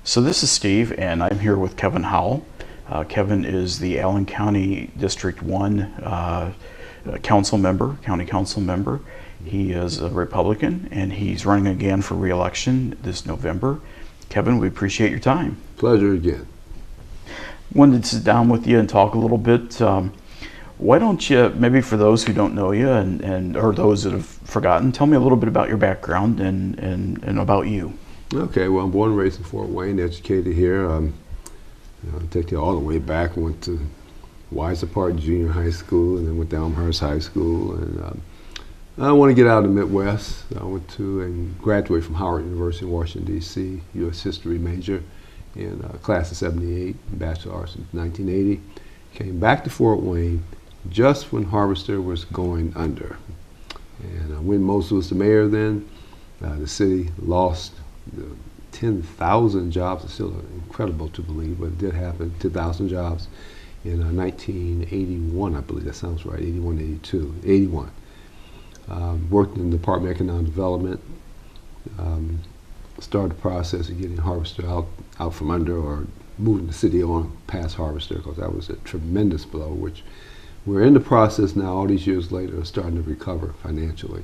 So this is Steve, and I'm here with Kevin Howell. Kevin is the Allen County District 1 county council member. He is a Republican, and he's running again for re-election this November. Kevin, we appreciate your time. Pleasure again. Wanted to sit down with you and talk a little bit. Why don't you, maybe for those who don't know you or those that have forgotten, tell me a little bit about your background and about you. Okay, well, I'm born and raised in Fort Wayne, educated here. I'll take you all the way back. Went to Weiser Park Junior High School and then went to Elmhurst High School. And I want to get out of the Midwest. I went to and graduated from Howard University in Washington, D.C., U.S. History major in class of 78, Bachelor of Arts in 1980. Came back to Fort Wayne just when Harvester was going under. And when Moses was the mayor then, the city lost 10,000 jobs. It's still incredible to believe, but it did happen. 10,000 jobs in 1981, I believe that sounds right, 81, 82, 81. Worked in the Department of Economic Development, started the process of getting Harvester out from under, or moving the city on past Harvester, because that was a tremendous blow, which we're in the process now, all these years later, of starting to recover financially.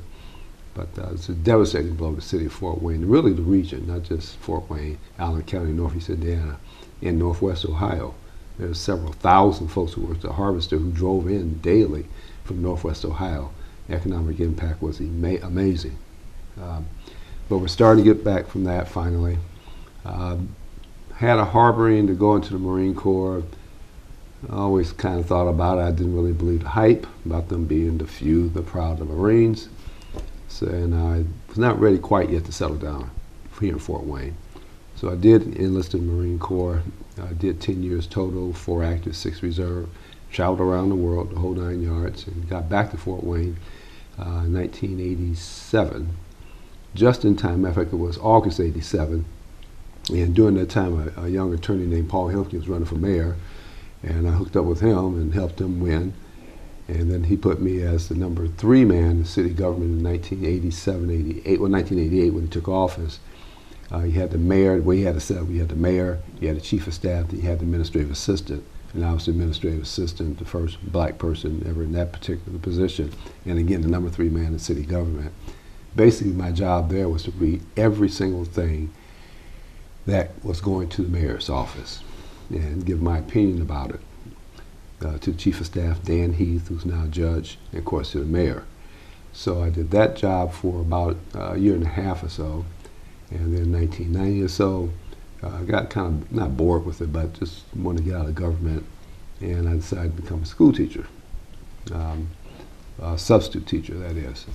But it's a devastating blow to the city of Fort Wayne, really the region, not just Fort Wayne, Allen County, Northeast Indiana, and Northwest Ohio. There's several thousand folks who worked at Harvester who drove in daily from Northwest Ohio. Economic impact was amazing. But we're starting to get back from that finally. Had a harboring to go into the Marine Corps. I always kind of thought about it. I didn't really believe the hype about them being the few, the proud of Marines. So, and I was not ready quite yet to settle down here in Fort Wayne. So I did enlist in the Marine Corps. I did 10 years total, 4 active, 6 reserve. Traveled around the world, the whole 9 yards, and got back to Fort Wayne in 1987. Just in time, matter of fact, it was August 87. And during that time, a young attorney named Paul Hilke was running for mayor, and I hooked up with him and helped him win. And then he put me as the number 3 man in the city government in 1987, 88, well, 1988 when he took office. He had the mayor, the way he had it set up, we had the mayor, he had the chief of staff, he had the administrative assistant. And I was the administrative assistant, the first black person ever in that particular position. And again, the number 3 man in city government. Basically, my job there was to read every single thing that was going to the mayor's office and give my opinion about it. To the chief of staff, Dan Heath, who's now a judge, and of course to the mayor. So I did that job for about a year and a half or so. And then 1990 or so, I got kind of not bored with it, but just wanted to get out of government, and I decided to become a school teacher, a substitute teacher, that is.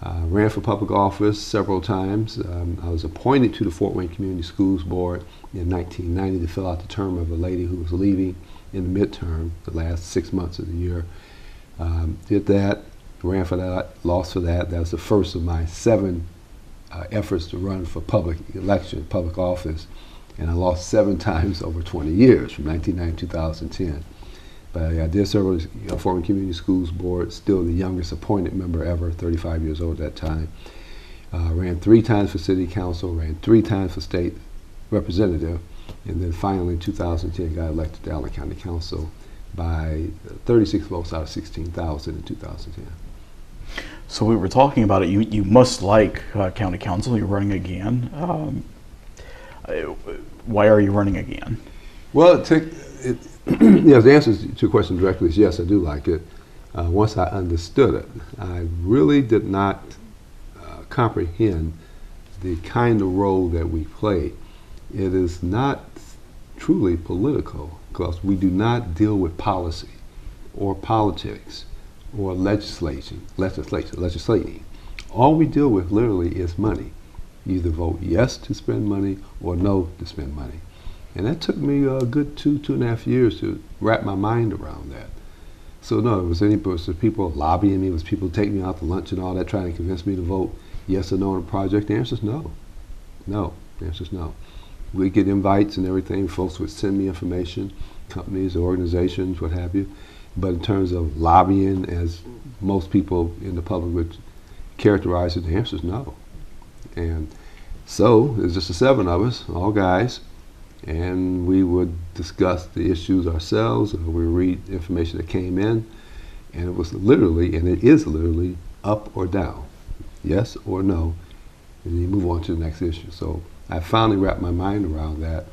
Ran for public office several times. I was appointed to the Fort Wayne Community Schools Board in 1990 to fill out the term of a lady who was leaving in the midterm, the last 6 months of the year. Did that, ran for that, lost for that. That was the first of my 7 efforts to run for public election, public office. And I lost 7 times over 20 years, from 1990 to 2010. But I did serve on the Fort Wayne Community Schools Board, still the youngest appointed member ever, 35 years old at that time. Ran 3 times for city council, ran 3 times for state representative, and then finally in 2010 got elected to Allen County Council by 36 votes out of 16,000 in 2010. So we were talking about it. You must like county council. You're running again. Why are you running again? Well, yes, the answer to your question directly is yes, I do like it. Once I understood it, I really did not comprehend the kind of role that we play. It is not truly political, because we do not deal with policy or politics or legislating. All we deal with literally is money. You either vote yes to spend money or no to spend money. And that took me a good 2.5 years to wrap my mind around that. So no, it was people lobbying me, it was people taking me out to lunch and all that, trying to convince me to vote yes or no on a project. The answer is no. No, the answer is no. We'd get invites and everything, folks would send me information, companies, organizations, what have you. But in terms of lobbying, as most people in the public would characterize it, the answer is no. And so there's just the 7 of us, all guys, and we would discuss the issues ourselves, or we read information that came in, and it was literally, and it is literally, up or down, yes or no, and then you move on to the next issue. So I finally wrapped my mind around that,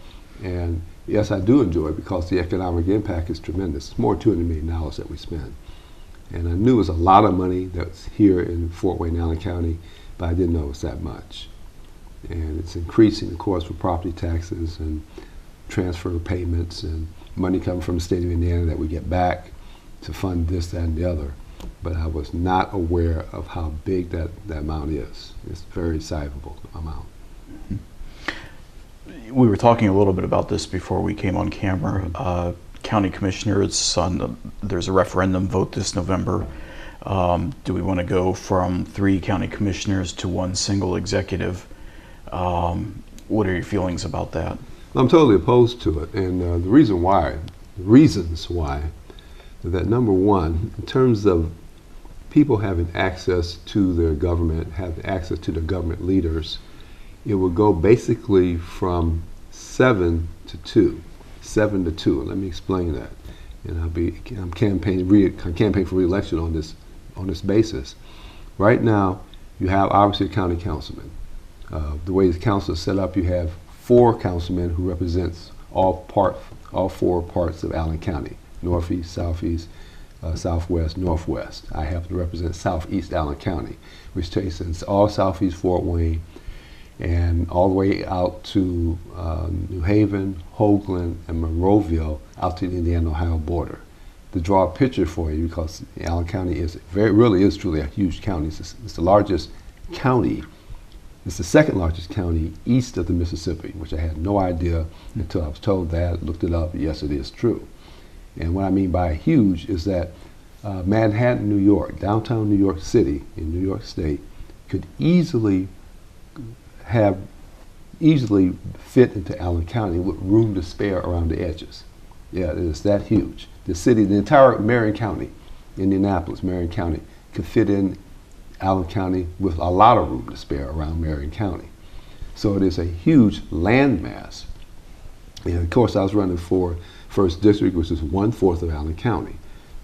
and yes, I do enjoy it because the economic impact is tremendous. It's more than $200 million that we spend. And I knew it was a lot of money that's here in Fort Wayne, Allen County, but I didn't know it was that much. And it's increasing, of course, for property taxes and transfer payments and money coming from the state of Indiana that we get back to fund this, that, and the other. But I was not aware of how big that amount is. It's a very sizable amount. We were talking a little bit about this before we came on camera. County commissioners, there's a referendum vote this November. Do we want to go from 3 county commissioners to 1 single executive? What are your feelings about that? I'm totally opposed to it, and the reasons why, is that number one, in terms of people having access to their government, have access to their government leaders, it will go basically from 7 to 2. 7 to 2, and let me explain that. And I'm campaigning for re-election on this basis. Right now, you have obviously a county councilman. The way the council is set up, you have 4 councilmen who represents all 4 parts of Allen County: Northeast, Southeast, Southwest, Northwest. I happen to represent Southeast Allen County, which takes in all Southeast Fort Wayne and all the way out to New Haven, Hoagland, and Monroeville, out to the Indiana-Ohio border. To draw a picture for you, because Allen County really is truly a huge county. It's the largest county. It's the second largest county east of the Mississippi, which I had no idea until I was told that, looked it up. Yes, it is true. And what I mean by huge is that Manhattan, New York, downtown New York City in New York State, could easily fit into Allen County with room to spare around the edges. Yeah, it is that huge. The entire Marion County, Indianapolis, Marion County, could fit in Allen County with a lot of room to spare around Marion County. So it is a huge landmass. And of course, I was running for First District, which is 1/4 of Allen County.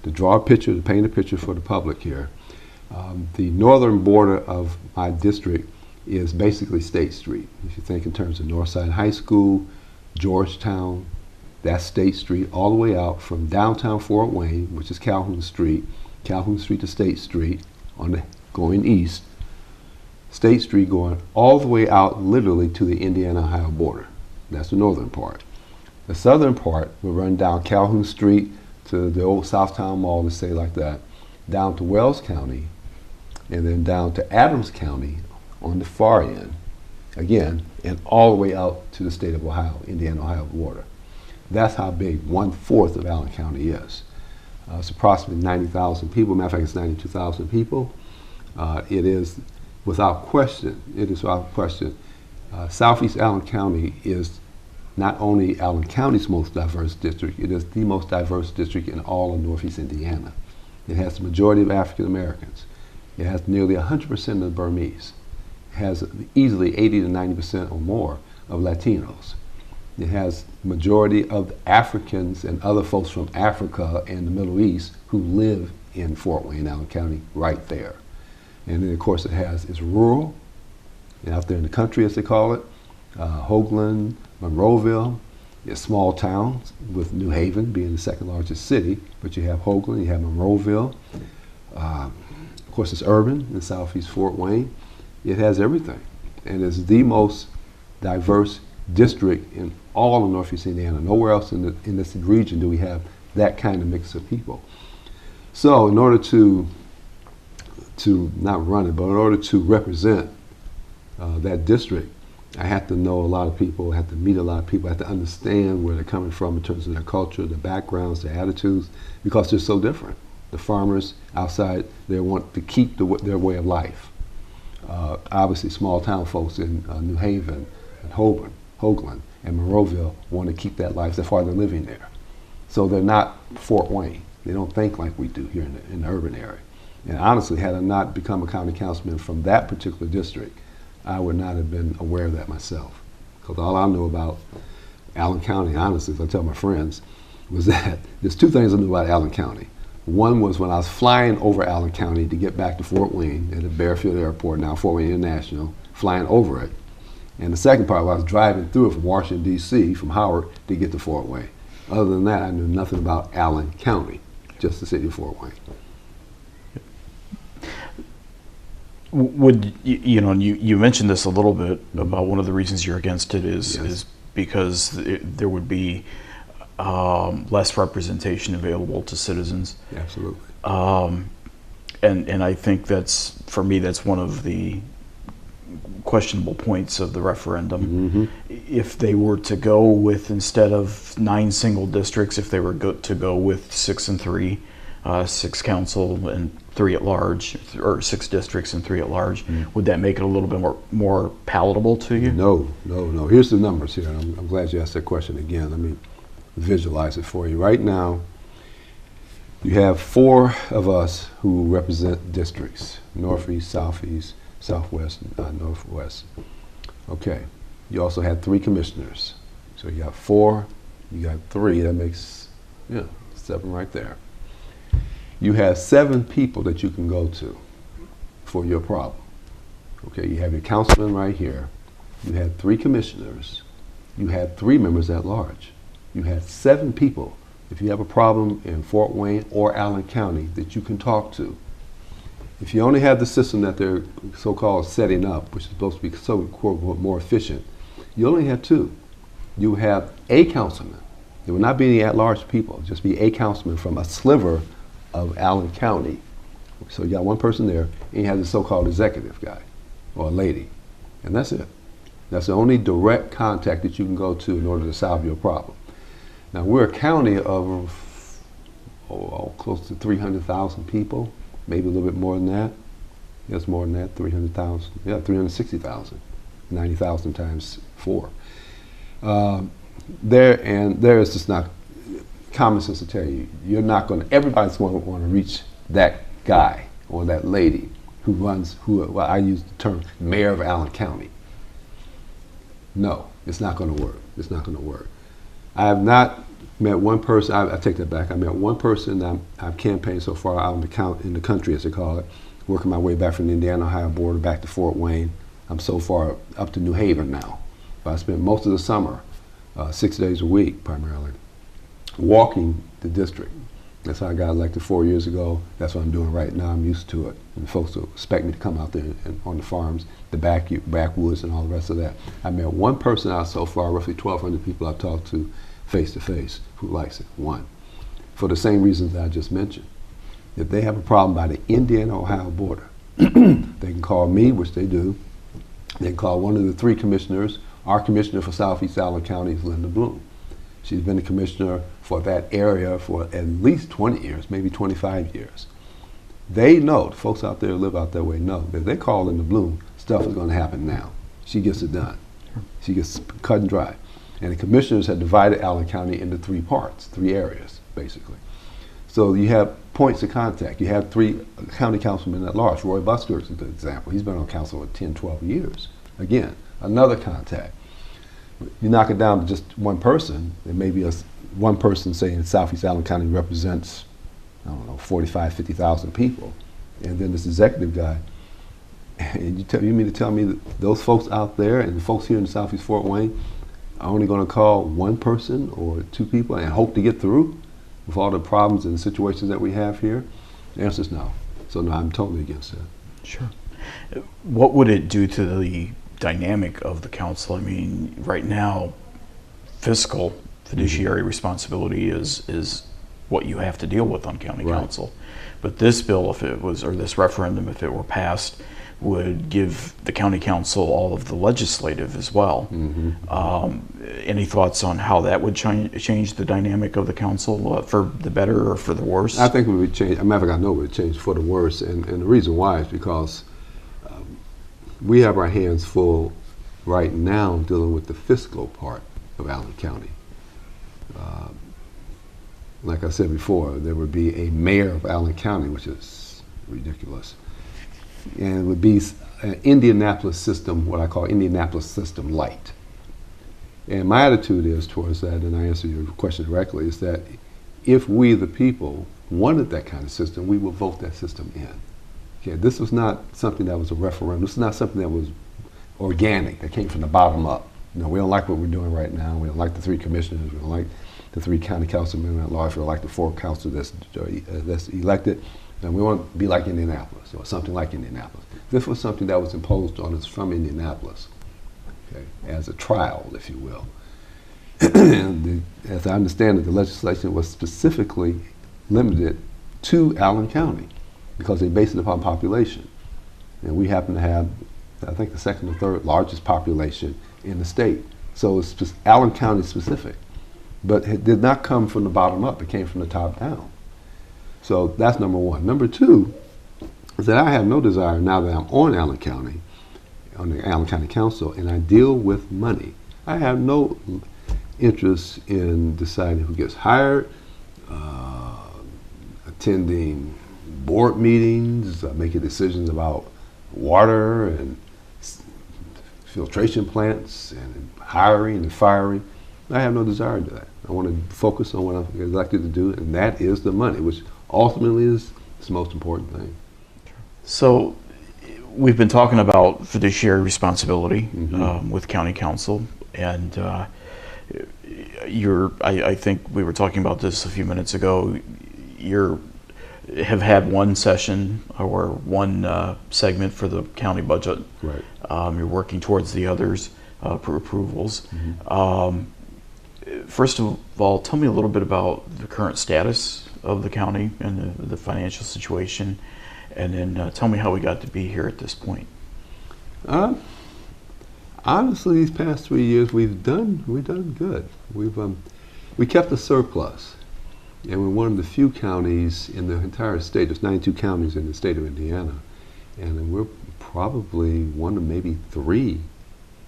To draw a picture, to paint a picture for the public here, the northern border of my district is basically State Street. If you think in terms of Northside High School, Georgetown, that's State Street, all the way out from downtown Fort Wayne, which is Calhoun Street to State Street going east, State Street going all the way out literally to the Indiana-Ohio border. That's the northern part. The southern part will run down Calhoun Street to the old Southtown Mall, to say like that, down to Wells County, and then down to Adams County on the far end, again, and all the way out to the state of Ohio, Indiana-Ohio border. That's how big 1/4 of Allen County is. It's approximately 90,000 people. Matter of fact, it's 92,000 people. It is without question, Southeast Allen County is not only Allen County's most diverse district, it is the most diverse district in all of Northeast Indiana. It has the majority of African Americans. It has nearly 100% of the Burmese. It has easily 80 to 90% or more of Latinos. It has majority of Africans and other folks from Africa and the Middle East who live in Fort Wayne, Allen County, right there. And then, of course, it's rural, and out there in the country, as they call it, Hoagland, Monroeville. It's small towns, with New Haven being the second largest city, but you have Hoagland, you have Monroeville. Of course, it's urban in Southeast Fort Wayne. It has everything, and it's the most diverse district in all of Northeast Indiana. Nowhere else in this region do we have that kind of mix of people. So in order to not run it, but in order to represent that district, I had to know a lot of people, I had to meet a lot of people, I had to understand where they're coming from in terms of their culture, their backgrounds, their attitudes, because they're so different. The farmers outside, they want to keep their way of life. Obviously, small town folks in New Haven and Hoagland and Monroeville want to keep that life. That's why they're living there. So they're not Fort Wayne. They don't think like we do here in the urban area. And honestly, had I not become a county councilman from that particular district, I would not have been aware of that myself. Because all I knew about Allen County, honestly, as I tell my friends, was that there's two things I knew about Allen County. One was when I was flying over Allen County to get back to Fort Wayne at the Bearfield Airport, now Fort Wayne International, flying over it. And the second part was I was driving through it from Washington, D.C., from Howard, to get to Fort Wayne. Other than that, I knew nothing about Allen County, just the city of Fort Wayne. Would you mentioned this a little bit about one of the reasons you're against it is because there would be less representation available to citizens. Absolutely. And I think for me that's one of the questionable points of the referendum. If they were to go with, instead of 9 single districts, if they were to go with 6 and 3, 6 council and 3 at large, or 6 districts and 3 at large, would that make it a little bit more palatable to you? No. Here's the numbers here. I'm glad you asked that question again. Let me visualize it for you. Right now, you have 4 of us who represent districts: Northeast, Southeast, Southwest, Northwest. Okay. You also had 3 commissioners. So you got 4, you got 3. That makes 7 right there. You have 7 people that you can go to for your problem. Okay, you have your councilman right here. You had 3 commissioners. You had 3 members at large. You had 7 people, if you have a problem in Fort Wayne or Allen County, that you can talk to. If you only have the system that they're so-called setting up, which is supposed to be so quote-unquote more efficient, you only have 2. You have a councilman. There will not be any at-large people, just be a councilman from a sliver of Allen County. So you got 1 person there, and you have the so-called executive guy or lady, and that's it. That's the only direct contact that you can go to in order to solve your problem. Now, we're a county of close to 300,000 people, maybe a little bit more than that. Yes, more than that, 300,000. Yeah, 360,000, 90,000 times 4. There is just not. Common sense will tell you, everybody's going to want to reach that guy or that lady well, I use the term mayor of Allen County. No, it's not going to work. It's not going to work. I have not met 1 person, I take that back, I met 1 person that I've campaigned so far out in the country, as they call it, working my way back from the Indiana-Ohio border back to Fort Wayne. I'm so far up to New Haven now. But I spent most of the summer, 6 days a week primarily, walking the district. That's how I got elected 4 years ago. That's what I'm doing right now. I'm used to it. And folks will expect me to come out there and on the farms, the backwoods and all the rest of that. I met 1 person out so far, roughly 1,200 people I've talked to face, who likes it. 1. For the same reasons that I just mentioned. If they have a problem by the Indiana-Ohio border, they can call me, which they do. They can call one of the 3 commissioners. Our commissioner for Southeast Allen County is Linda Bloom. She's been the commissioner for that area for at least 20 years, maybe 25 years. They know, the folks out there who live out that way know, that if they call Linda Bloom, stuff is going to happen now. She gets it done. She gets cut and dry. And the commissioners have divided Allen County into 3 parts, 3 areas, basically. So you have points of contact. You have 3 county councilmen at large. Roy Busker is a good example. He's been on council for 10, 12 years. Again, another contact. You knock it down to just 1 person, there may be 1 person, say in Southeast Allen County, represents, 45, 50,000 people. And then this executive guy, and you mean to tell me that those folks out there and the folks here in Southeast Fort Wayne are only going to call 1 person or 2 people and hope to get through with all the problems and situations that we have here? The answer is no. So no, I'm totally against that. Sure. What would it do to the dynamic of the council? I mean, right now, fiduciary responsibility is what you have to deal with on county council. But this bill, this referendum, if it were passed, would give the county council all of the legislative as well. Any thoughts on how that would change the dynamic of the council for the better or for the worse? I think it would change. As a matter of fact, I know it would change for the worse. And the reason why is because we have our hands full right now dealing with the fiscal part of Allen County. Like I said before, there would be a mayor of Allen County, which is ridiculous. And it would be an Indianapolis system, what I call Indianapolis system light. And my attitude is towards that, and I answer your question directly, is that if we, the people, wanted that kind of system, we would vote that system in. Okay, this was not something that was a referendum. This is not something that was organic, that came from the bottom up. You know, we don't like what we're doing right now. We don't like the 3 commissioners. We don't like the 3 county councilmen at large. We don't like the 4 councils that's elected. And we want to be like Indianapolis, or something like Indianapolis. This was something that was imposed on us from Indianapolis, okay, as a trial, if you will. And as I understand it, the legislation was specifically limited to Allen County because they based it upon population. And we happen to have, I think, the 2nd or 3rd largest population in the state. So it's just Allen County specific. But it did not come from the bottom up, it came from the top down. So that's number one. Number two is that I have no desire, now that I'm on Allen County, on the Allen County Council, and I deal with money, I have no interest in deciding who gets hired, attending board meetings, making decisions about water and filtration plants and hiring and firing. I have no desire to do that. I want to focus on what I'm elected to do, and that is the money, which ultimately is the most important thing. So we've been talking about fiduciary responsibility with county council, and I think we were talking about this a few minutes ago. You have had one session or one segment for the county budget. Right. You're working towards the others for approvals. First of all, tell me a little bit about the current status of the county and the financial situation, and then tell me how we got to be here at this point. Honestly, these past 3 years we've done good. We kept a surplus, and we're one of the few counties in the entire state. There's 92 counties in the state of Indiana, and we're probably one of maybe 3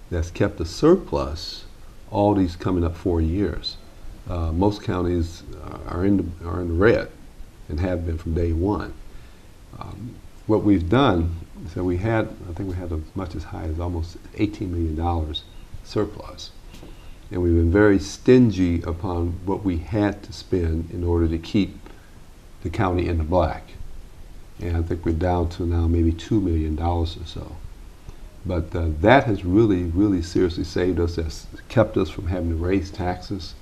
that's kept a surplus all these coming up 4 years. Most counties are in the red and have been from day one. What we've done is that I think we had as much as high as almost $18 million surplus. And we've been very stingy upon what we had to spend in order to keep the county in the black. And I think we're down to now maybe $2 million or so. But that has really, really seriously saved us. That's kept us from having to raise taxes.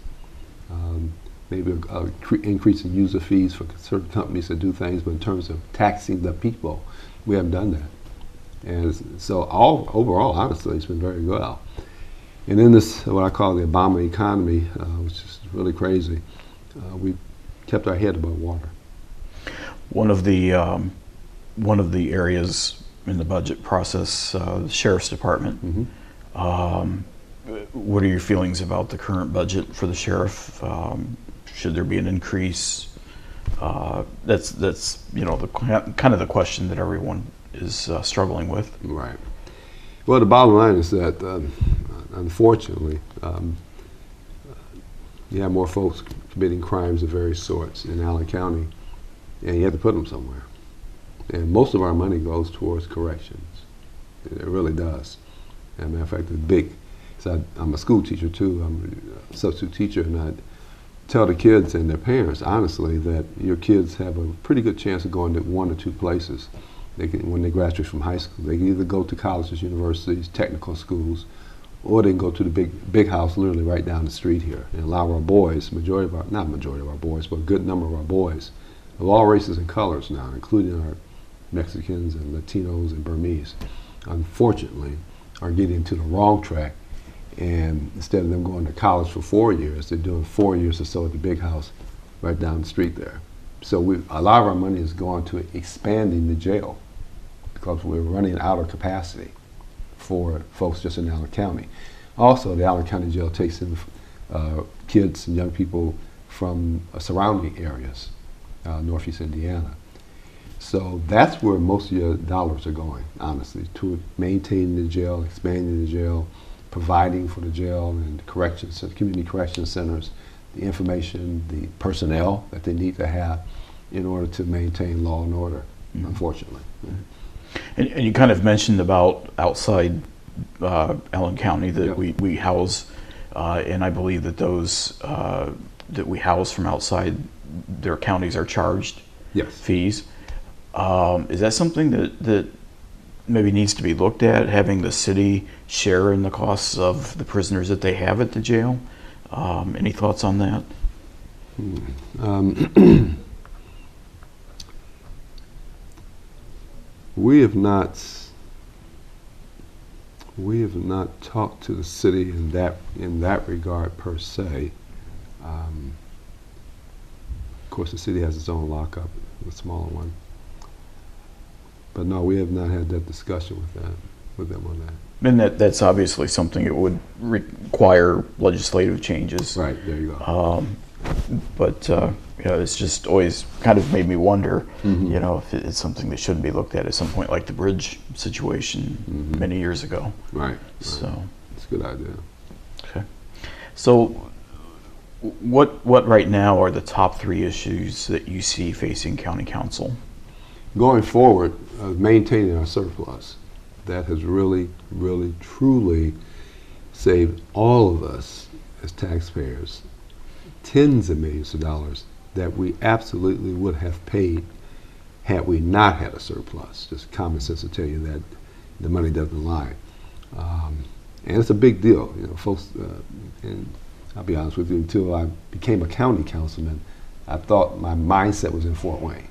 Maybe an increase in user fees for certain companies to do things, but in terms of taxing the people, we haven't done that. And so overall, honestly, it's been very well. And in this, what I call the Obama economy, which is really crazy, we kept our head above water. One of the areas in the budget process, the Sheriff's Department. What are your feelings about the current budget for the sheriff? Should there be an increase? That's the kind of the question that everyone is struggling with. Right. Well, the bottom line is that unfortunately, you have more folks committing crimes of various sorts in Allen County, and you have to put them somewhere. And most of our money goes towards corrections. It really does. As a matter of fact, it's big. So I'm a school teacher too. I'm a substitute teacher, and I tell the kids and their parents, honestly, that your kids have a pretty good chance of going to 1 or 2 places. When they graduate from high school, they can either go to colleges, universities, technical schools, or they can go to the big house literally right down the street here. And a lot of our boys, not majority of our boys, but a good number of our boys, of all races and colors now, including our Mexicans and Latinos and Burmese, unfortunately, are getting into the wrong track. And instead of them going to college for 4 years, they're doing 4 years or so at the big house right down the street there. So a lot of our money is going to expanding the jail because we're running out of capacity for folks just in Allen County. Also, the Allen County Jail takes in kids and young people from surrounding areas, Northeast Indiana. So that's where most of your dollars are going, honestly, to maintaining the jail, expanding the jail, providing for the jail and corrections, community correction centers, the information, the personnel that they need to have in order to maintain law and order, unfortunately. And you kind of mentioned about outside Allen County that we house and I believe that those that we house from outside their counties are charged Yes. fees. Is that something that maybe needs to be looked at, having the city share in the costs of the prisoners that they have at the jail? Any thoughts on that? We have not talked to the city in that regard per se. Of course, the city has its own lockup, the smaller one. But no, we have not had that discussion with them on that. And that's obviously something that would require legislative changes. Right, there you go. But it's just always kind of made me wonder, Mm-hmm. if it's something that shouldn't be looked at some point, like the bridge situation many years ago. Right. So It's a good idea. okay. So what right now are the top 3 issues that you see facing county council? Going forward, maintaining our surplus. That has really, really, truly saved all of us as taxpayers tens of millions of dollars that we absolutely would have paid had we not had a surplus. Just common sense will tell you that the money doesn't lie. And it's a big deal, folks. And I'll be honest with you, until I became a county councilman, I thought my mindset was in Fort Wayne.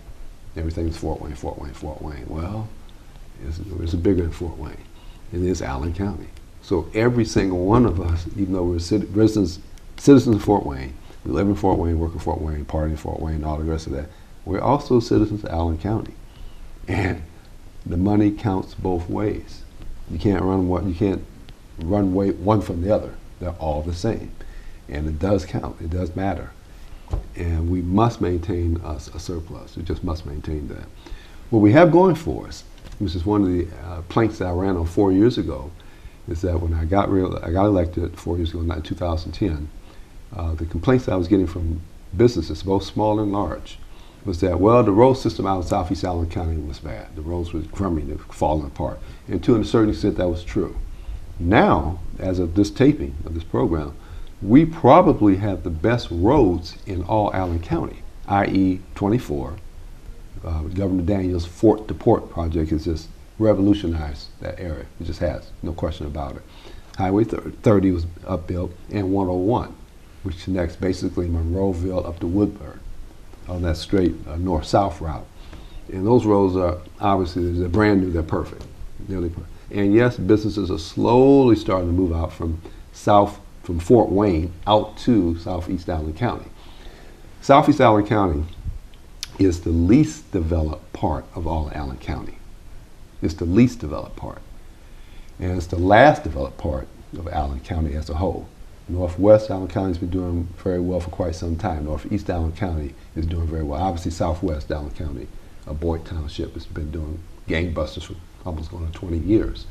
Everything is Fort Wayne, Fort Wayne, Fort Wayne. Well, it's bigger than Fort Wayne. It is Allen County. So every single one of us, even though we're citizens of Fort Wayne, we live in Fort Wayne, work in Fort Wayne, party in Fort Wayne, all the rest of that, we're also citizens of Allen County. And the money counts both ways. You can't run one from the other. They're all the same. And it does count. It does matter. And we must maintain a surplus. We just must maintain that. What we have going for us, which is one of the planks that I ran on 4 years ago, is that when I got elected 4 years ago, in 2010, the complaints that I was getting from businesses, both small and large, was that, the road system out of Southeast Allen County was bad. The roads were crumbling, they were falling apart. And to a certain extent, that was true. Now, as of this taping of this program, we probably have the best roads in all Allen County, i.e. 24. Governor Daniels' Fort to Port project has just revolutionized that area. It just has, no question about it. Highway 30 was upbuilt, and 101, which connects basically Monroeville up to Woodburn on that straight north-south route. And those roads are obviously, they're brand new, they're perfect. Nearly perfect. And yes, businesses are slowly starting to move out from Fort Wayne out to Southeast Allen County. Southeast Allen County is the least developed part of all Allen County. It's the least developed part. And it's the last developed part of Allen County as a whole. Northwest Allen County has been doing very well for quite some time. Northeast Allen County is doing very well. Obviously, Southwest Allen County, Boyd Township, has been doing gangbusters for almost going on 20 years.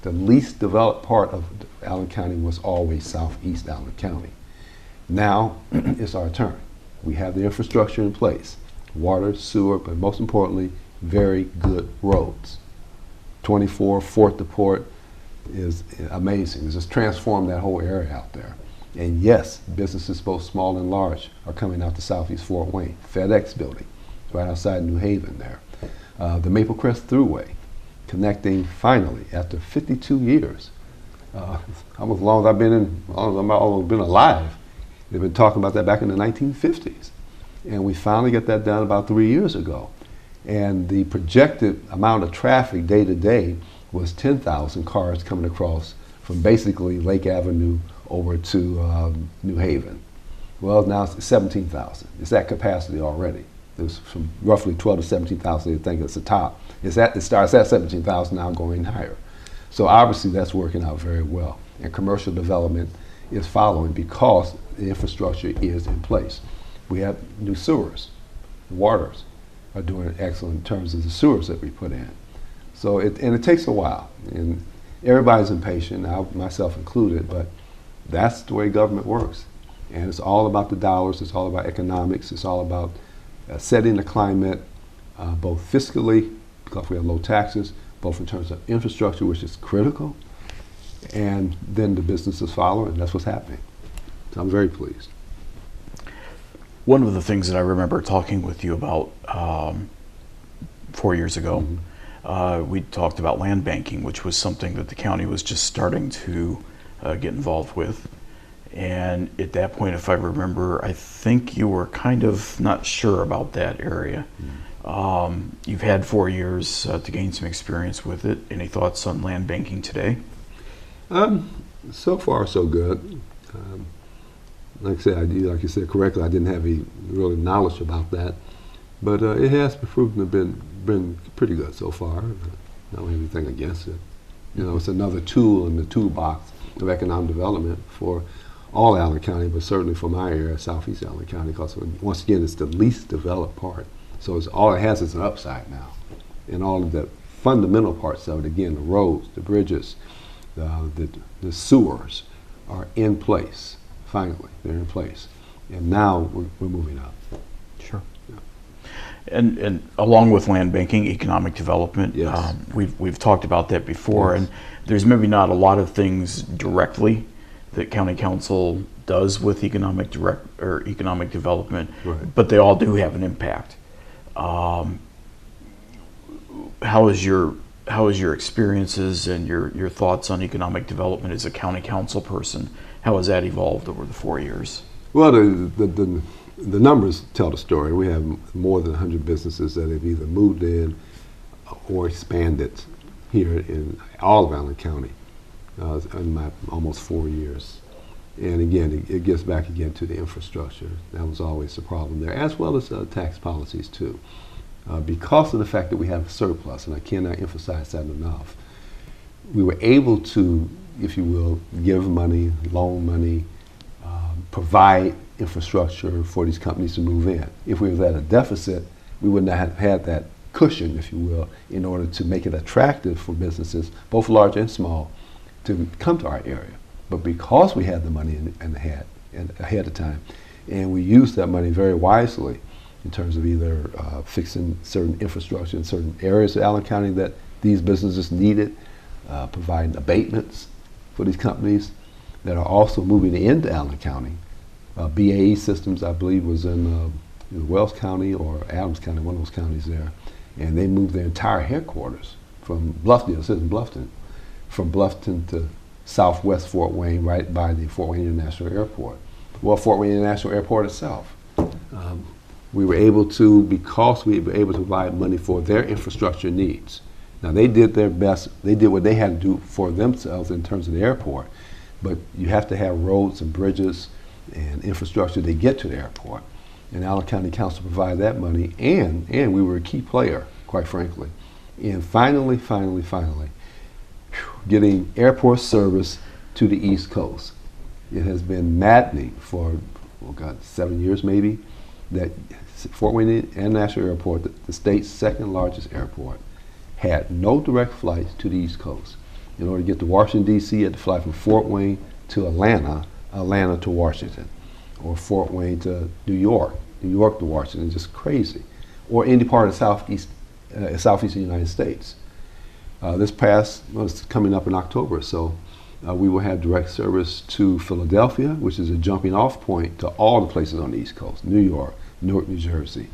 The least developed part of Allen County was always Southeast Allen County. Now it's our turn. We have the infrastructure in place, water, sewer, but most importantly, very good roads. 24 Fort to Port is amazing. It's just transformed that whole area out there. And yes, businesses both small and large are coming out to Southeast Fort Wayne. FedEx building, right outside New Haven there. The Maple Crest Thruway, connecting finally after 52 years. Almost as long as I've been alive. They've been talking about that back in the 1950s. And we finally got that done about 3 years ago. And the projected amount of traffic day to day was 10,000 cars coming across from basically Lake Avenue over to New Haven. Well, now it's 17,000. It's at capacity already. It was from roughly 12 to 17,000. They think it's the top. It starts at 17,000 now, going higher. So obviously that's working out very well. And commercial development is following because the infrastructure is in place. We have new sewers. Waters are doing excellent in terms of the sewers that we put in. So it takes a while. And everybody's impatient, myself included, but that's the way government works. And it's all about the dollars, it's all about economics, it's all about setting the climate, both fiscally, because we have low taxes, both in terms of infrastructure, which is critical, and then the businesses follow, and that's what's happening. So I'm very pleased. One of the things that I remember talking with you about 4 years ago, we talked about land banking, which was something that the county was just starting to get involved with. And at that point, if I remember, I think you were kind of not sure about that area. You've had 4 years to gain some experience with it. Any thoughts on land banking today? So far, so good. Like I said, like you said correctly, I didn't have any really knowledge about that, but it has proven to been pretty good so far. I don't have anything against it. You know, it's another tool in the toolbox of economic development for all Allen County, but certainly for my area, Southeast Allen County, because once again, it's the least developed part. So all it has is an upside now, and all of the fundamental parts of it, again, the roads, the bridges, the sewers are in place. Finally, they're in place, and now we're moving up. Sure. Yeah. And along with land banking, economic development. Yes. We've talked about that before, Yes. and there's maybe not a lot of things directly that county council does with economic development, Right. but they all do have an impact. How is your experiences and your thoughts on economic development as a county council person? How has that evolved over the 4 years? Well, the numbers tell the story. We have more than 100 businesses that have either moved in or expanded here in all of Allen County in my almost 4 years. And again, it gets back again to the infrastructure. That was always the problem there, as well as tax policies too. Because of the fact that we have a surplus, and I cannot emphasize that enough, we were able to, if you will, give money, loan money, provide infrastructure for these companies to move in. If we were at a deficit, we would not have had that cushion, if you will, in order to make it attractive for businesses, both large and small, to come to our area. But because we had the money ahead of time, and we used that money very wisely in terms of either fixing certain infrastructure in certain areas of Allen County that these businesses needed, providing abatements for these companies that are also moving into Allen County. BAE Systems, I believe, was in Wells County or Adams County, one of those counties there, and they moved their entire headquarters from Bluffton, it says Bluffton, from Bluffton to southwest Fort Wayne, right by the Fort Wayne International Airport. Well, Fort Wayne International Airport itself. We were able to, because we were able to provide money for their infrastructure needs. Now, they did their best, they did what they had to do for themselves in terms of the airport, but you have to have roads and bridges and infrastructure to get to the airport. And Allen County Council provided that money, and we were a key player, quite frankly. And finally, getting airport service to the East Coast. It has been maddening for, 7 years maybe, that Fort Wayne International Airport, the state's second largest airport, had no direct flights to the East Coast. In order to get to Washington, D.C., you had to fly from Fort Wayne to Atlanta, Atlanta to Washington, or Fort Wayne to New York, New York to Washington, just crazy. Or any part of the southeastern United States. This past, it's coming up in October, so we will have direct service to Philadelphia, which is a jumping off point to all the places on the East Coast, New York, Newark, New Jersey,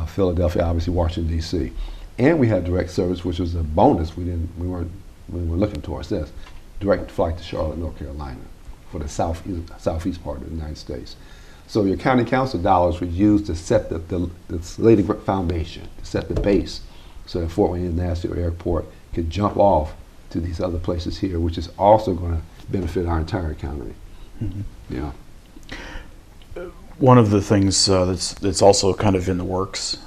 Philadelphia, obviously Washington, D.C. And we have direct service, which was a bonus. We weren't looking towards this. Direct flight to Charlotte, North Carolina, for the southeast part of the United States. So your county council dollars were used to set the lay the foundation, to set the base, so that Fort Wayne International Airport could jump off to these other places here, which is also going to benefit our entire economy. Mm-hmm. Yeah. One of the things that's also kind of in the works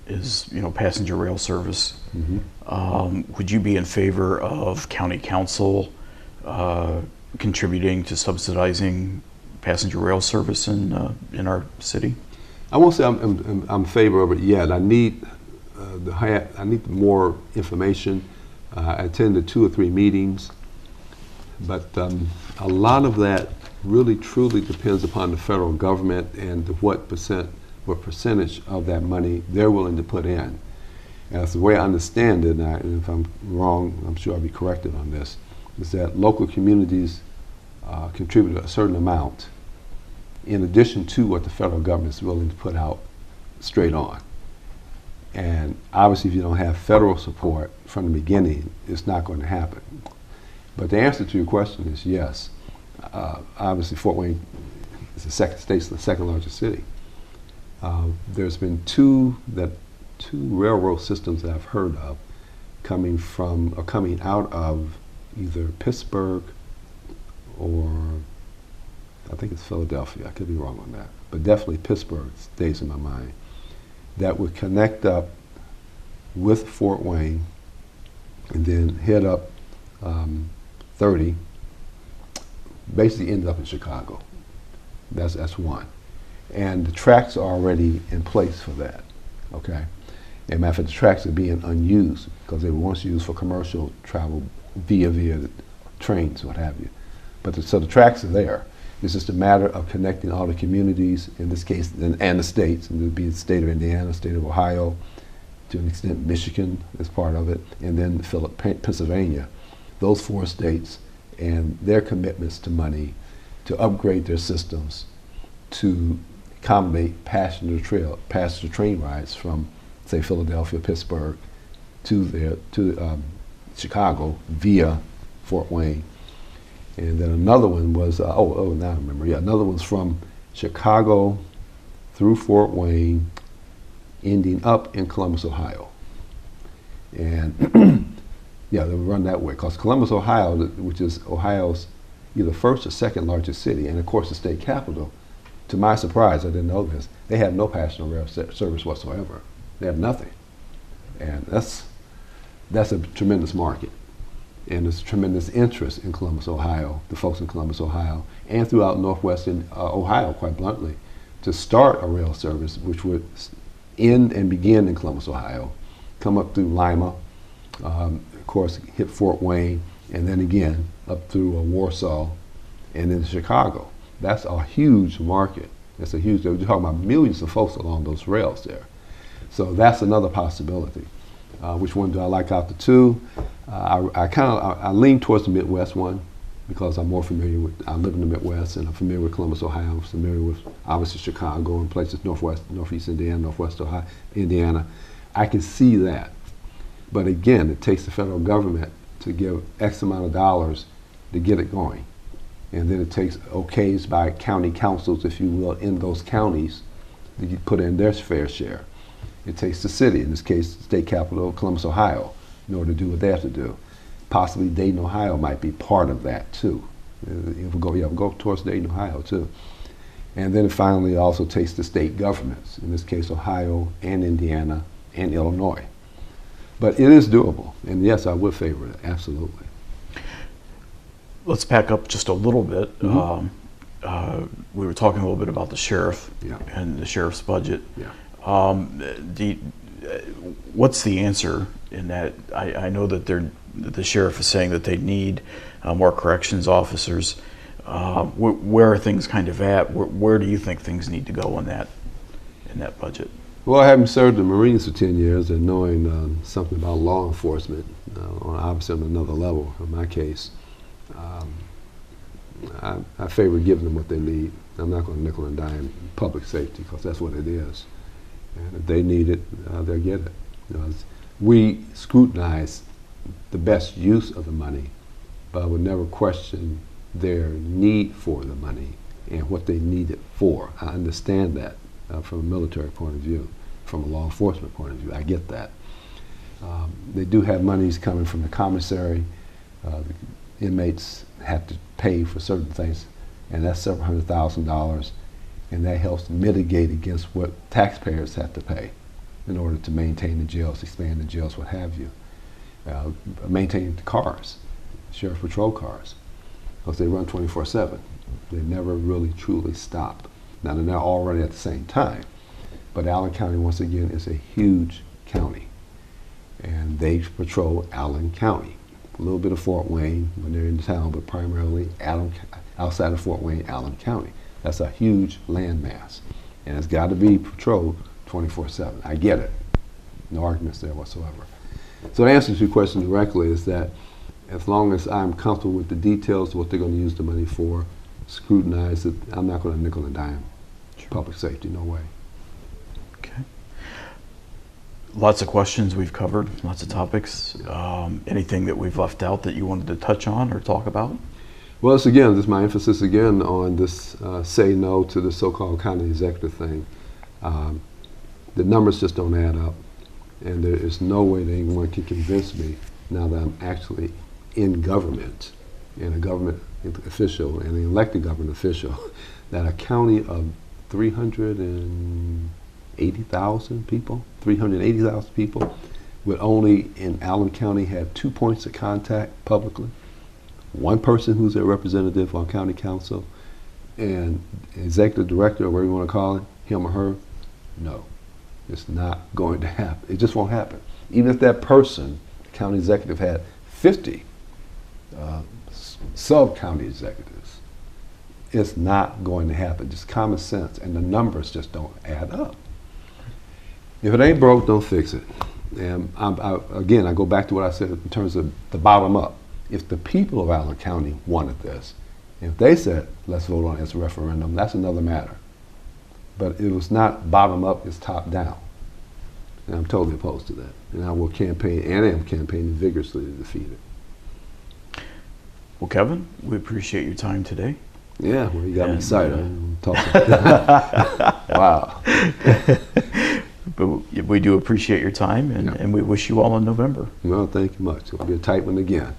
is passenger rail service. Mm-hmm. Would you be in favor of county council contributing to subsidizing passenger rail service in our city? I won't say I'm in favor of it yet. I need more information. I attended 2 or 3 meetings, but a lot of that really truly depends upon the federal government and what percentage of that money they're willing to put in. And that's the way I understand it, and if I'm wrong, I'm sure I'll be corrected on this, is that local communities contribute a certain amount, in addition to what the federal government is willing to put out straight on. And obviously, if you don't have federal support from the beginning, it's not going to happen. But the answer to your question is yes. Obviously, Fort Wayne is the second largest city. There's been two railroad systems that I've heard of coming out of either Pittsburgh or I think it's Philadelphia. I could be wrong on that, but definitely Pittsburgh stays in my mind. That would connect up with Fort Wayne and then head up 30, basically end up in Chicago. That's one. And the tracks are already in place for that, okay? And matter of fact, the tracks are being unused because they were once used for commercial travel via trains, what have you. But so the tracks are there. It's just a matter of connecting all the communities, in this case, and the states, and it would be the state of Indiana, state of Ohio, to an extent Michigan is part of it, and then Pennsylvania. Those 4 states and their commitments to money to upgrade their systems to accommodate passenger train rides from, say, Philadelphia, Pittsburgh to Chicago via Fort Wayne. And then another one was, now I remember, another one's from Chicago through Fort Wayne, ending up in Columbus, Ohio. And yeah, they would run that way, because Columbus, Ohio, which is Ohio's either first or second largest city, and of course the state capital, to my surprise, I didn't know this, they have no passenger rail service whatsoever. They have nothing. And that's a tremendous market. And there's tremendous interest in Columbus, Ohio, the folks in Columbus, Ohio, and throughout northwestern Ohio, quite bluntly, to start a rail service which would end and begin in Columbus, Ohio, come up through Lima, of course, hit Fort Wayne, and then again up through Warsaw, and then Chicago. That's a huge market. That's a huge, we're talking about millions of folks along those rails there. So that's another possibility. Which one do I like out the two? I lean towards the Midwest one because I'm more familiar with, I live in the Midwest and I'm familiar with Columbus, Ohio. I'm familiar with obviously Chicago and places northeast Indiana, northwest Ohio, Indiana. I can see that. But again, it takes the federal government to give X amount of dollars to get it going. And then it takes okays by county councils, if you will, in those counties to put in their fair share. It takes the city, in this case, state capital, Columbus, Ohio, in order to do what they have to do. Possibly Dayton, Ohio might be part of that too. We'll go towards Dayton, Ohio too. And then finally it also takes the state governments, in this case Ohio and Indiana and Illinois. But it is doable, and yes, I would favor it, absolutely. Let's back up just a little bit. Mm-hmm. We were talking a little bit about the sheriff and the sheriff's budget. Yeah. What's the answer in that? I know that the sheriff is saying that they need more corrections officers. Where are things kind of at? Where do you think things need to go in that budget? Well, having served the Marines for 10 years and knowing something about law enforcement, obviously on another level in my case, I favor giving them what they need. I'm not going to nickel and dime public safety because that's what it is. And if they need it, they'll get it. We scrutinize the best use of the money, but I would never question their need for the money and what they need it for. I understand that from a military point of view, from a law enforcement point of view. I get that. They do have monies coming from the commissary. The inmates have to pay for certain things, and that's several $100,000. And that helps mitigate against what taxpayers have to pay in order to maintain the jails, expand the jails, what have you. Maintain the cars, sheriff patrol cars, because they run 24/7. They never really truly stop. Now they're not all running at the same time, but Allen County, once again, is a huge county. And they patrol Allen County. A little bit of Fort Wayne when they're in town, but primarily outside of Fort Wayne, Allen County. That's a huge landmass, and it's got to be patrolled 24/7. I get it. No arguments there whatsoever. So the answer to your question directly is that as long as I'm comfortable with the details of what they're going to use the money for, scrutinize it. I'm not going to nickel and dime public safety, no way. Okay. Lots of questions we've covered, lots of topics. Anything that we've left out that you wanted to touch on or talk about? Well, this is my emphasis again on this say no to the so-called county executive thing. The numbers just don't add up, and there is no way that anyone can convince me now that I'm actually in government, and a government official, and an elected government official, that a county of 380,000 people, would only in Allen County have 2 points of contact publicly, one person who's their representative on county council, and executive director, or whatever you want to call it, him or her. No, it's not going to happen. It just won't happen. Even if that person, county executive, had 50 sub-county executives, it's not going to happen. Just common sense, and the numbers just don't add up. If it ain't broke, don't fix it. And again, I go back to what I said in terms of the bottom up. If the people of Allen County wanted this, if they said, let's vote on it as a referendum, that's another matter. But it was not bottom up, it's top down. And I'm totally opposed to that. And I will campaign, and I am campaigning vigorously to defeat it. Well, Kevin, we appreciate your time today. Yeah, well, you got me excited. I'm talking. Wow. But we do appreciate your time, and we wish you all in November. Well, thank you much. It'll be a tight one again.